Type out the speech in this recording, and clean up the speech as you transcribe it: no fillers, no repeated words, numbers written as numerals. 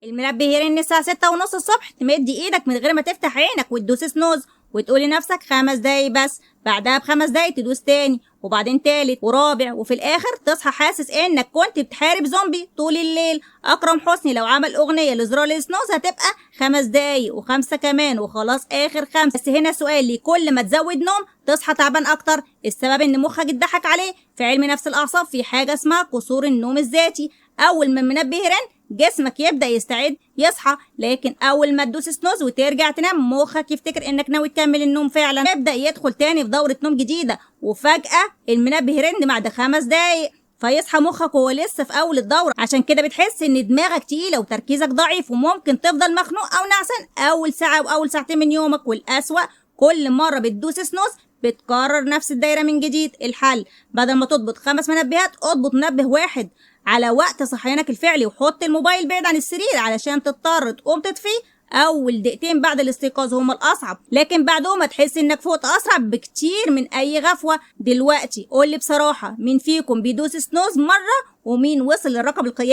المنبه يرن الساعة 6:30 الصبح، تمدي ايدك من غير ما تفتح عينك وتدوس سنوز وتقولي لنفسك 5 دقايق بس، بعدها ب5 دقايق تدوس تاني وبعدين تالت ورابع، وفي الاخر تصحى حاسس انك كنت بتحارب زومبي طول الليل. اكرم حسني لو عمل اغنية لزرار السنوز هتبقى 5 دقايق و5 كمان وخلاص اخر 5. بس هنا سؤال لي، كل ما تزود نوم تصحى تعبان اكتر. السبب ان مخك اتضحك عليه. في علم نفس الاعصاب في حاجة اسمها قصور النوم الذاتي. اول ما المنبه يرن جسمك يبدأ يستعد يصحى، لكن أول ما تدوس سنوز وترجع تنام مخك يفتكر إنك ناوي تكمل النوم فعلا، يبدأ يدخل تاني في دورة نوم جديدة، وفجأة المنبه يرن بعد 5 دقايق فيصحى مخك وهو لسه في أول الدورة. عشان كده بتحس إن دماغك تقيلة وتركيزك ضعيف وممكن تفضل مخنوق أو نعسان أول ساعة وأول ساعتين من يومك. والأسوأ كل مرة بتدوس سنوز بتكرر نفس الدايرة من جديد. الحل، بدل ما تضبط 5 منبهات اضبط منبه واحد على وقت صحيانك الفعلي، وحط الموبايل بعيد عن السرير علشان تضطر تقوم تطفيه. اول دقيقتين بعد الاستيقاظ هما الاصعب، لكن بعدهم هتحس انك فوقت اسرع بكتير من اي غفوة. دلوقتي قولي بصراحة، مين فيكم بيدوس سنوز مرة ومين وصل للرقم القياسي؟